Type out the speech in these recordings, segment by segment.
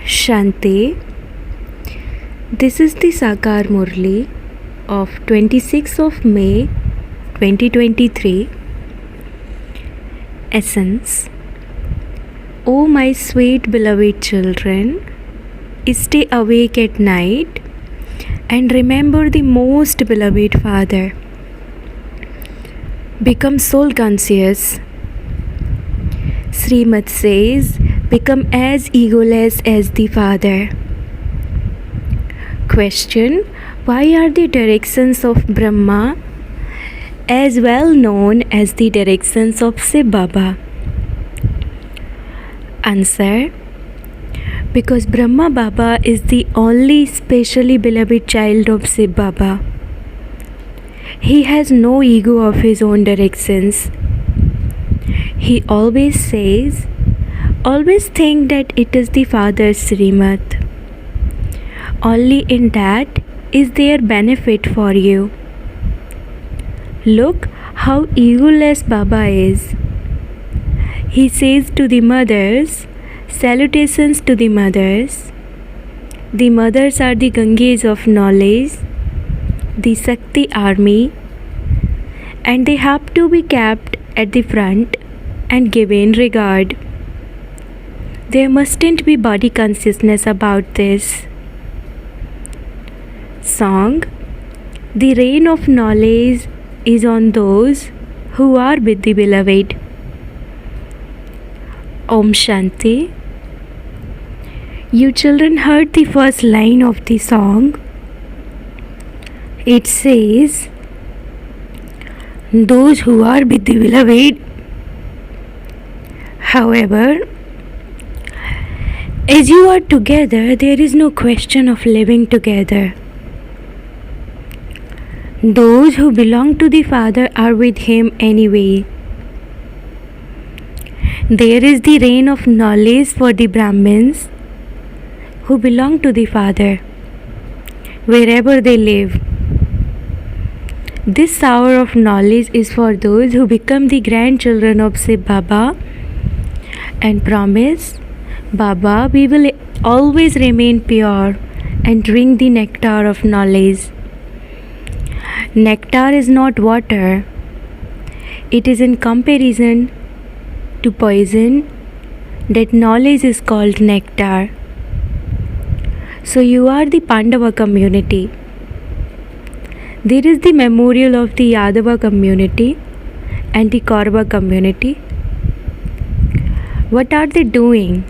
Shanti. This is the Sakar Murli of 26th of May 2023. Essence. O my sweet beloved children, stay awake at night and remember the most beloved Father. Become soul conscious. Srimad says, become as egoless as the Father. Question: why are the directions of Brahma as well known as the directions of Shiv Baba? Answer: because Brahma Baba is the only specially beloved child of Shiv Baba. He has no ego of his own directions. He always says, always think that it is the Father's Srimad. Only in that is there benefit for you. Look how egoless Baba is. He says to the mothers, salutations to the mothers. The mothers are the Ganges of knowledge, the Shakti army, and they have to be kept at the front and given regard. There mustn't be body consciousness about this. Song. The rain of knowledge is on those who are with the beloved. Om Shanti. You children heard the first line of the song. It says, those who are with the beloved. However, as you are together, there is no question of living together. Those who belong to the Father are with Him anyway. There is the reign of knowledge for the Brahmins who belong to the Father, wherever they live. This hour of knowledge is for those who become the grandchildren of Shiv Baba and promise, Baba, we will always remain pure and drink the nectar of knowledge. Nectar is not water. It is in comparison to poison that knowledge is called nectar. So you are the Pandava community. There is the memorial of the Yadava community and the Kaurava community. What are they doing?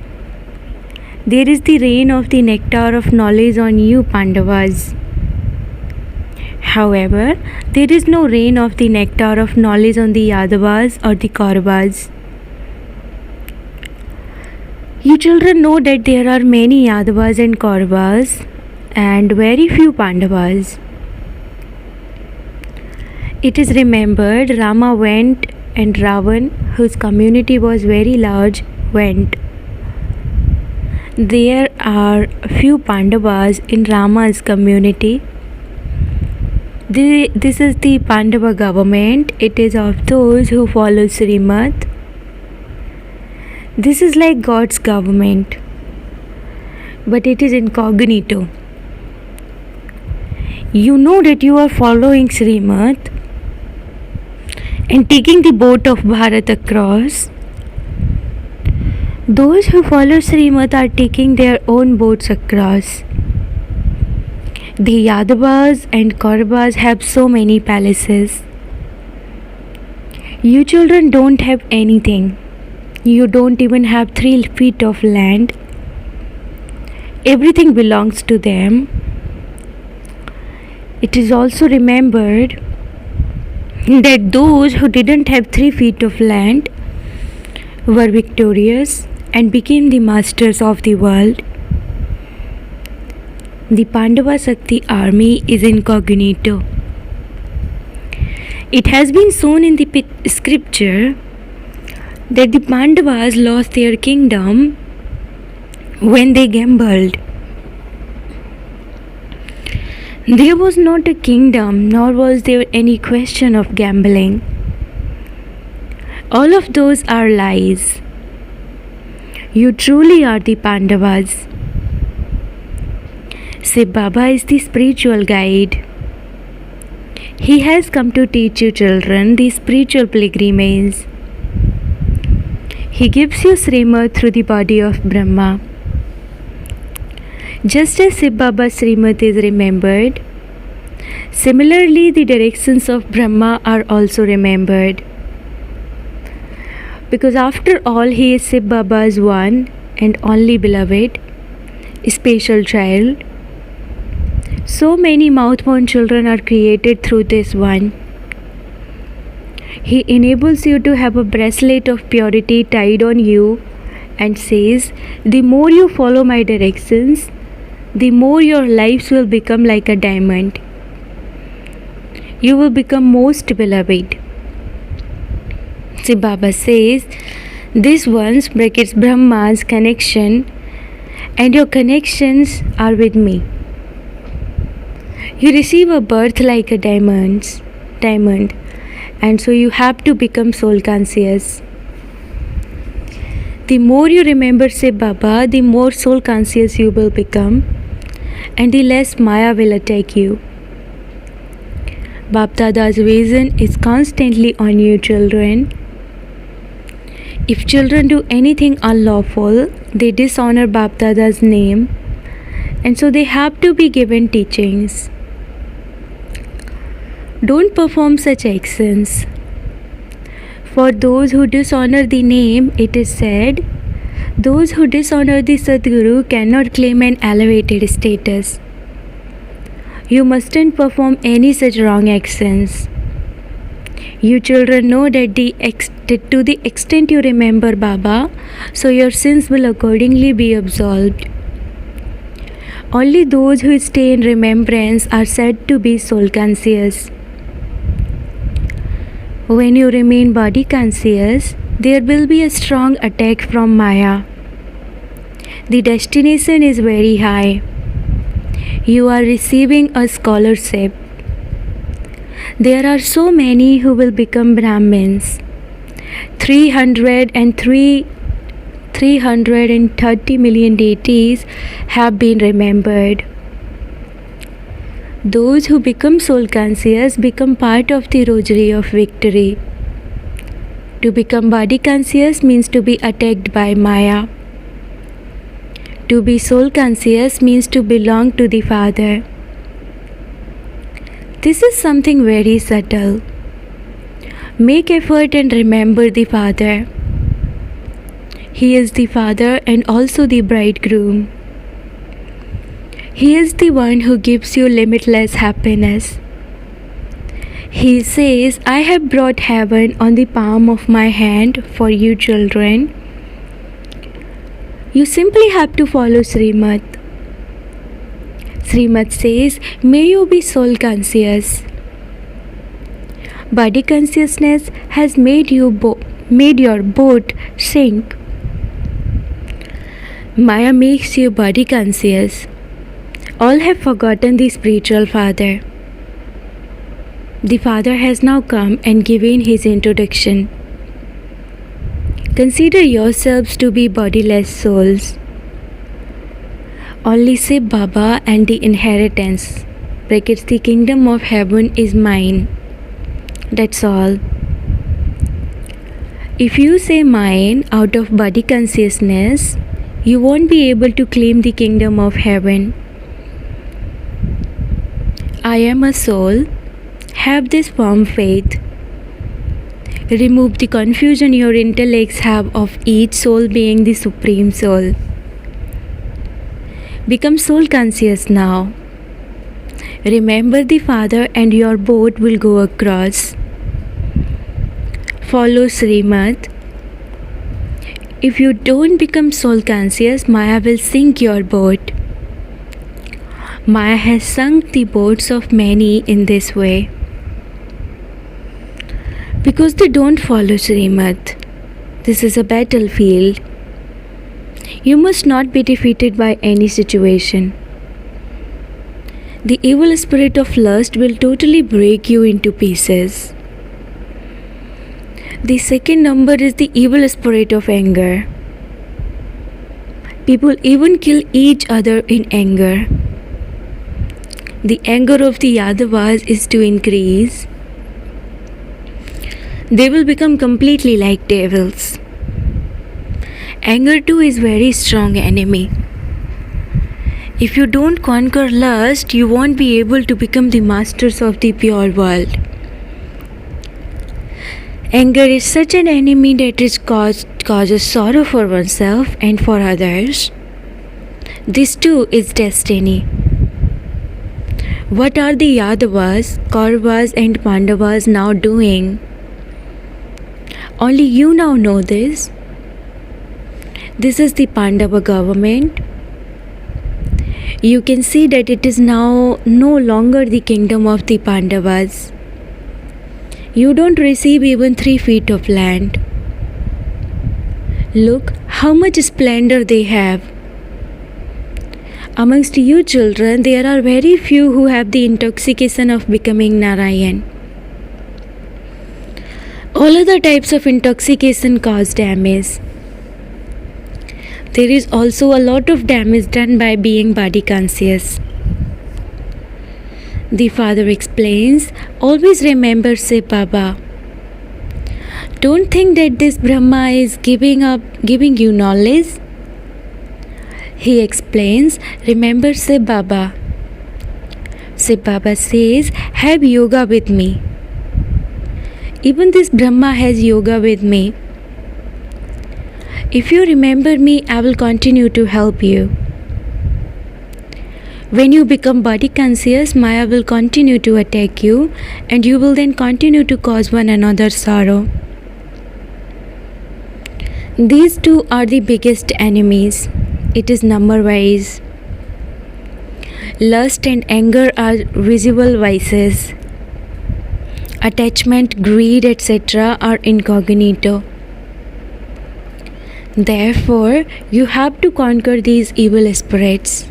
There is the rain of the nectar of knowledge on you, Pandavas. However, there is no rain of the nectar of knowledge on the Yadavas or the Kauravas. You children know that there are many Yadavas and Kauravas and very few Pandavas. It is remembered Rama went and Ravan, whose community was very large, went. There are few Pandavas in Rama's community. This is the Pandava government. It is of those who follow Srimad. This is like God's government, but it is incognito. You know that you are following Srimad and taking the boat of Bharat across. Those who follow Srimad are taking their own boats across. The Yadavas and Kauravas have so many palaces. You children don't have anything. You don't even have 3 feet of land. Everything belongs to them. It is also remembered that those who didn't have 3 feet of land were victorious and became the masters of the world. The Pandava Shakti army is incognito. It has been shown in the scripture that the Pandavas lost their kingdom when they gambled. There was not a kingdom, nor was there any question of gambling. All of those are lies. You truly are the Pandavas. Shiv Baba is the spiritual guide. He has come to teach you children the spiritual pilgrimage. He gives you Srimad through the body of Brahma. Just as Shiv Baba's Srimad is remembered, similarly the directions of Brahma are also remembered. Because after all, he is Shiv Baba's one and only beloved, special child. So many mouth-born children are created through this one. He enables you to have a bracelet of purity tied on you and says, the more you follow my directions, the more your lives will become like a diamond. You will become most beloved. Shiv Baba says, this one's brackets Brahma's connection, and your connections are with me. You receive a birth like a diamond, and so you have to become soul conscious. The more you remember Shiv Baba, the more soul conscious you will become, and the less Maya will attack you. Bap Dada's vision is constantly on you, children. If children do anything unlawful, they dishonor Bap Dada's name, and so they have to be given teachings. Don't perform such actions. For those who dishonor the name, it is said, those who dishonor the Sadguru cannot claim an elevated status. You mustn't perform any such wrong actions. You children know that to the extent you remember Baba, so your sins will accordingly be absolved. Only those who stay in remembrance are said to be soul conscious. When you remain body conscious, there will be a strong attack from Maya. The destination is very high. You are receiving a scholarship. There are so many who will become Brahmins. 330 million deities have been remembered. Those who become soul conscious become part of the rosary of victory. To become body conscious means to be attacked by Maya. To be soul conscious means to belong to the Father. This is something very subtle. Make effort and remember the Father. He is the Father and also the bridegroom. He is the one who gives you limitless happiness. He says, I have brought heaven on the palm of my hand for you children. You simply have to follow Srimad. Srimad says, may you be soul conscious. Body consciousness has made your boat sink. Maya makes you body conscious. All have forgotten the spiritual Father. The Father has now come and given his introduction. Consider yourselves to be bodiless souls. Only Shiv Baba and the inheritance, brackets the kingdom of heaven, is mine. That's all. If you say mine out of body consciousness, you won't be able to claim the kingdom of heaven. I am a soul. Have this firm faith. Remove the confusion your intellects have of each soul being the supreme soul. Become soul conscious now. Remember the Father and your boat will go across. Follow Srimad. If you don't become soul conscious, Maya will sink your boat. Maya has sunk the boats of many in this way. Because they don't follow Srimad. This is a battlefield. You must not be defeated by any situation. The evil spirit of lust will totally break you into pieces. The second number is the evil spirit of anger. People even kill each other in anger. the anger of the Yadavas is to increase. They will become completely like devils. Anger too is very strong enemy. If you don't conquer lust, you won't be able to become the masters of the pure world. Anger is such an enemy that it causes sorrow for oneself and for others. This too is destiny. What are the Yadavas, Kauravas and Pandavas now doing? Only you now know this. This is the Pandava government. You can see that it is now no longer the kingdom of the Pandavas. You don't receive even 3 feet of land. Look how much splendor they have. Amongst you children, there are very few who have the intoxication of becoming Narayan. All other types of intoxication cause damage. There is also a lot of damage done by being body conscious. The father explains, always remember Shiv Baba. Don't think that this Brahma is giving you knowledge. He explains, remember Shiv Baba. Shiv Baba says, have yoga with me. Even this Brahma has yoga with me. If you remember me, I will continue to help you. When you become body conscious, Maya will continue to attack you and you will then continue to cause one another sorrow. These two are the biggest enemies. It is number wise. Lust and anger are visible vices. Attachment, greed, etc. are incognito. Therefore, you have to conquer these evil spirits.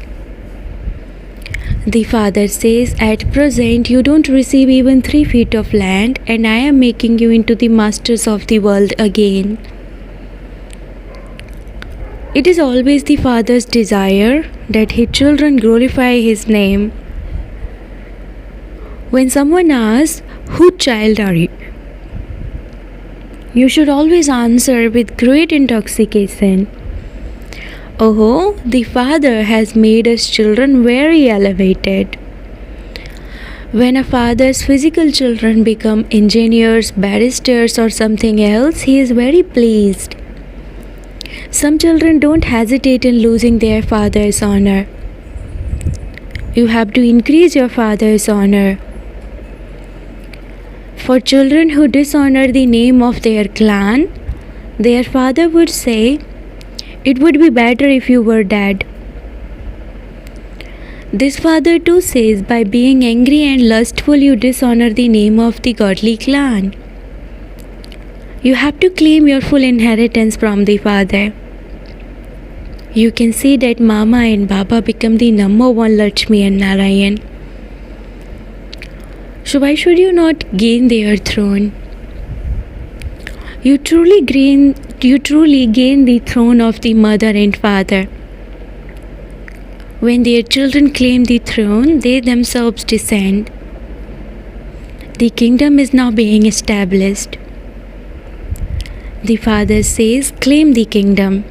The father says, at present you don't receive even 3 feet of land and I am making you into the masters of the world again. It is always the father's desire that his children glorify his name. When someone asks, whose child are you? You should always answer with great intoxication. Oh, the Father has made us children very elevated. When a father's physical children become engineers, barristers or something else, he is very pleased. Some children don't hesitate in losing their father's honor. You have to increase your father's honor. For children who dishonor the name of their clan, their father would say, it would be better if you were dead. This father too says, by being angry and lustful you dishonor the name of the godly clan. You have to claim your full inheritance from the father. You can see that Mama and Baba become the number one Lakshmi and Narayan. So why should you not gain their throne? You truly gain the throne of the mother and father. When their children claim the throne, they themselves descend. The kingdom is now being established. The father says, claim the kingdom.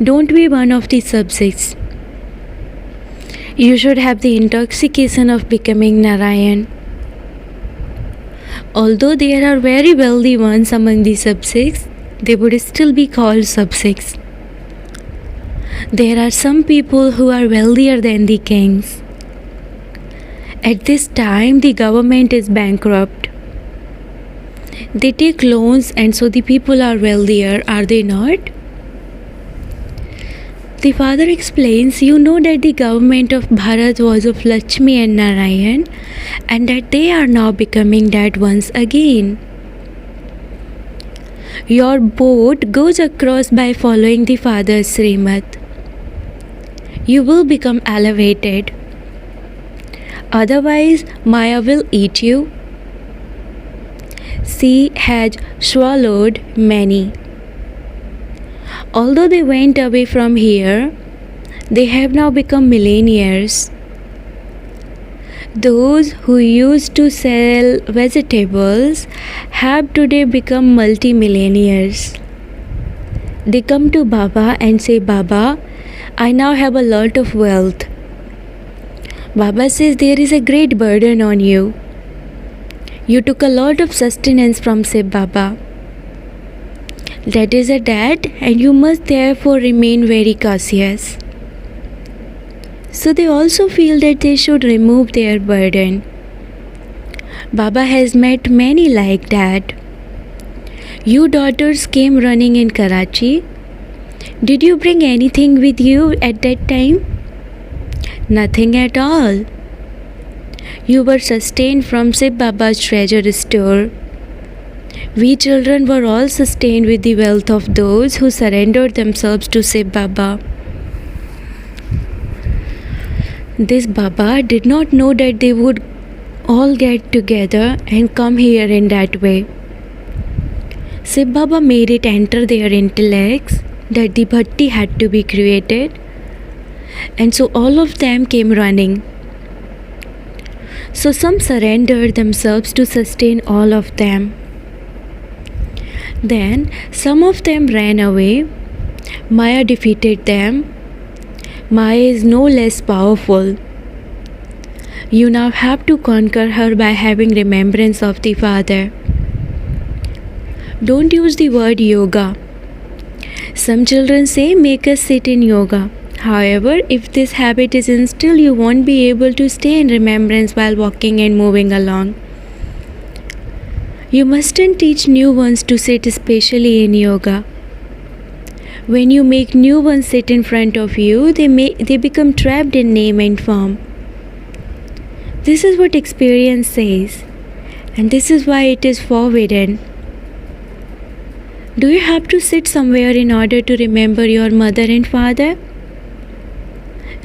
Don't be one of the subjects. You should have the intoxication of becoming Narayan. Although there are very wealthy ones among the subjects, they would still be called subjects. There are some people who are wealthier than the kings. At this time, the government is bankrupt. They take loans and so the people are wealthier, are they not? The father explains, you know that the government of Bharat was of Lakshmi and Narayan and that they are now becoming that once again. Your boat goes across by following the father's Srimad. You will become elevated. Otherwise, Maya will eat you. She has swallowed many. Although they went away from here, they have now become millionaires. Those who used to sell vegetables have today become multimillionaires. They come to Baba and say, Baba, I now have a lot of wealth. Baba says, there is a great burden on you. You took a lot of sustenance from Shiv Baba. That is a debt, and you must therefore remain very cautious. So they also feel that they should remove their burden. Baba has met many like that. You daughters came running in Karachi. Did you bring anything with you at that time? Nothing at all. You were sustained from Shiv Baba's treasure store. We children were all sustained with the wealth of those who surrendered themselves to Shiv Baba. This Baba did not know that they would all get together and come here in that way. Shiv Baba made it enter their intellects that the bhatti had to be created, and so all of them came running. So some surrendered themselves to sustain all of them. Then some of them ran away. Maya defeated them. Maya is no less powerful. You now have to conquer her by having remembrance of the Father. Don't use the word yoga. Some children say, make us sit in yoga. However, if this habit is instilled, you won't be able to stay in remembrance while walking and moving along. You mustn't teach new ones to sit especially in yoga. When you make new ones sit in front of you, they become trapped in name and form. This is what experience says, and this is why it is forbidden. Do you have to sit somewhere in order to remember your mother and father?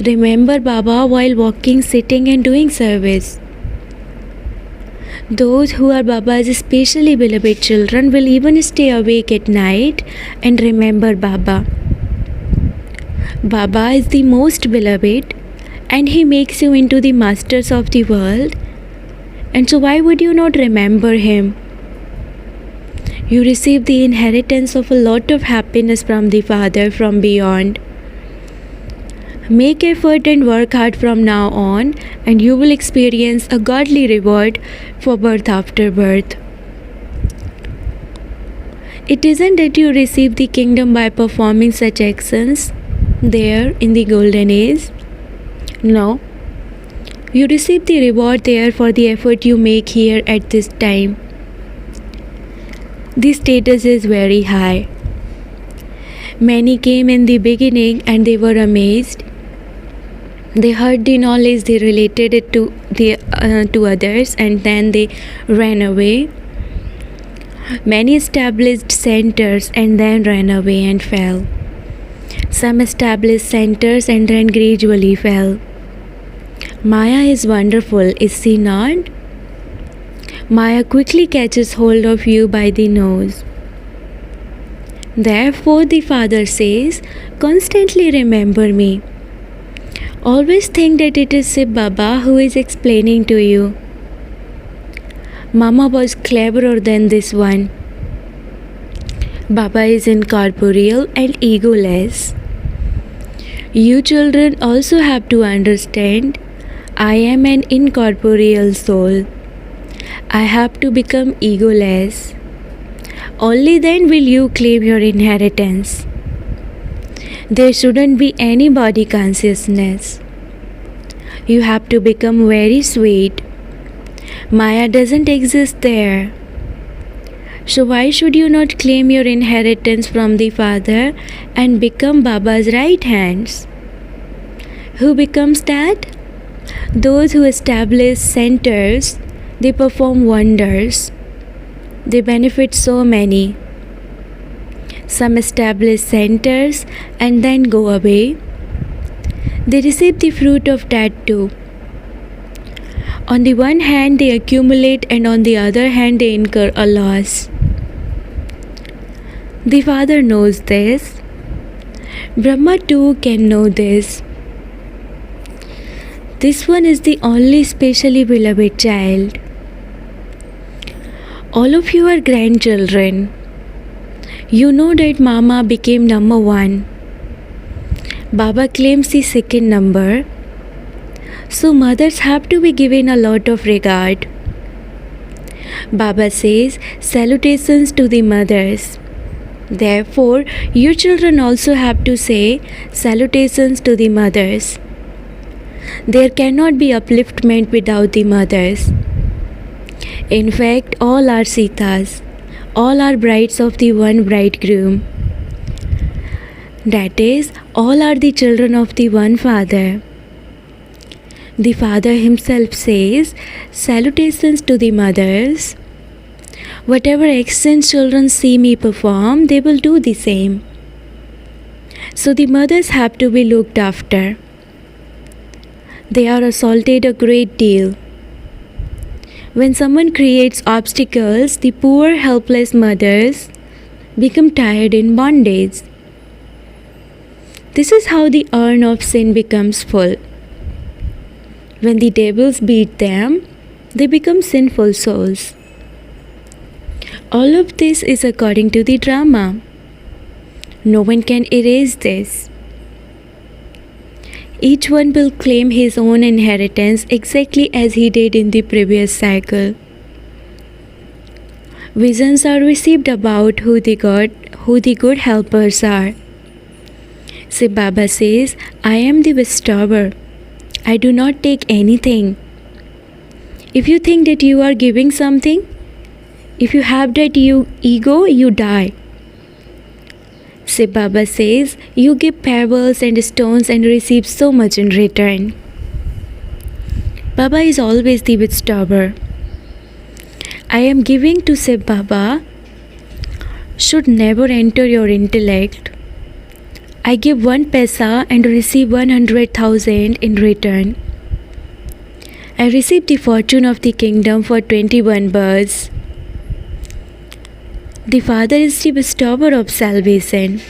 Remember Baba while walking, sitting and doing service. Those who are Baba's especially beloved children will even stay awake at night and remember Baba. Baba is the most beloved, and he makes you into the masters of the world. And so why would you not remember him? You receive the inheritance of a lot of happiness from the Father from beyond. Make effort and work hard from now on, and you will experience a godly reward for birth after birth. It isn't that you receive the kingdom by performing such actions there in the golden age. No. You receive the reward there for the effort you make here at this time. The status is very high. Many came in the beginning and they were amazed. They heard the knowledge, they related it to others, and then they ran away. Many established centers and then ran away and fell. Some established centers and then gradually fell. Maya is wonderful, is she not? Maya quickly catches hold of you by the nose. Therefore, the Father says, constantly remember me. Always think that it is Shiv Baba who is explaining to you. Mama was cleverer than this one. Baba is incorporeal and egoless. You children also have to understand, I am an incorporeal soul. I have to become egoless. Only then will you claim your inheritance. There shouldn't be any body consciousness. You have to become very sweet. Maya doesn't exist there. So why should you not claim your inheritance from the Father and become Baba's right hands? Who becomes that? Those who establish centers, they perform wonders. They benefit so many. Some establish centers and then go away. They receive the fruit of that too. On the one hand, they accumulate, and on the other hand, they incur a loss. The Father knows this. Brahma too can know this. This one is the only specially beloved child. All of you are grandchildren. You know that Mama became number one. Baba claims the second number. So mothers have to be given a lot of regard. Baba says, salutations to the mothers. Therefore, your children also have to say salutations to the mothers. There cannot be upliftment without the mothers. In fact, all are Sitas. All are brides of the one bridegroom. That is, all are the children of the one father. The father himself says, salutations to the mothers. Whatever actions children see me perform, they will do the same. So the mothers have to be looked after. They are assaulted a great deal. When someone creates obstacles, the poor helpless mothers become tired in bondage. This is how the urn of sin becomes full. When the devils beat them, they become sinful souls. All of this is according to the drama. No one can erase this. Each one will claim his own inheritance exactly as he did in the previous cycle. Visions are received about who the good helpers are. So Baba says, I am the bestower. I do not take anything. If you think that you are giving something, if you have that ego, you die. So Baba says, you give pebbles and stones and receive so much in return. Baba is always the bestower. I am giving to say Baba should never enter your intellect. I give 1 paisa and receive 100,000 in return. I receive the fortune of the kingdom for 21 births. The Father is the bestower of salvation.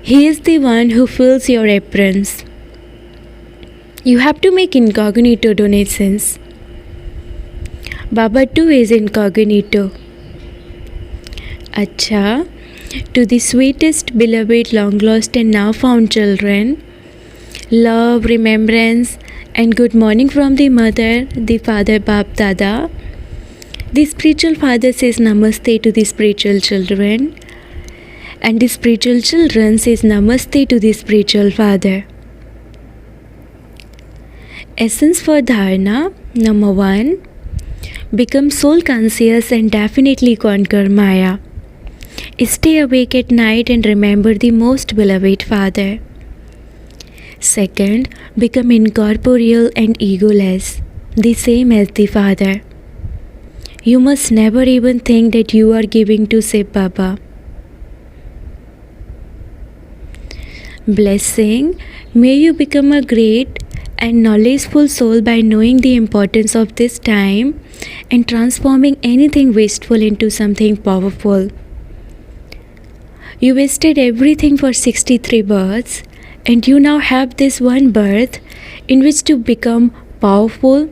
He is the one who fills your aprons. You have to make incognito donations. Baba too is incognito. Acha, to the sweetest, beloved, long lost and now found children, love, remembrance and good morning from the mother, the father Bap Dada. The spiritual father says namaste to the spiritual children, and the spiritual children says namaste to the spiritual father. Essence for dharana, number 1, become soul conscious and definitely conquer Maya. Stay awake at night and remember the most beloved Father. Second, become incorporeal and egoless, the same as the Father. You must never even think that you are giving to Shiv Baba. Blessing, may you become a great and knowledgeful soul by knowing the importance of this time and transforming anything wasteful into something powerful. You wasted everything for 63 births, and you now have this one birth in which to become powerful.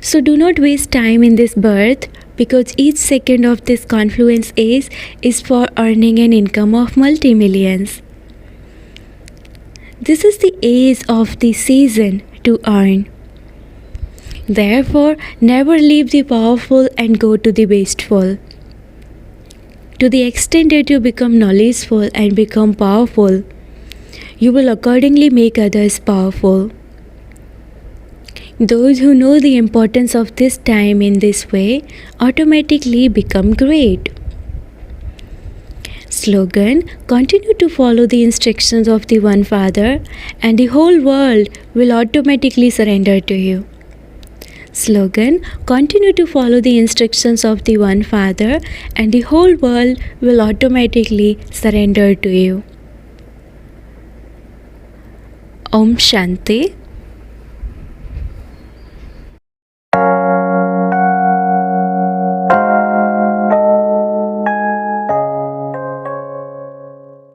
So do not waste time in this birth, because each second of this confluence age is for earning an income of multi-millions. This is the age of the season to earn. Therefore, never leave the powerful and go to the wasteful. To the extent that you become knowledgeful and become powerful, you will accordingly make others powerful. Those who know the importance of this time in this way automatically become great. Slogan, continue to follow the instructions of the One Father and the whole world will automatically surrender to you. Slogan, continue to follow the instructions of the One Father and the whole world will automatically surrender to you. Om Shanti.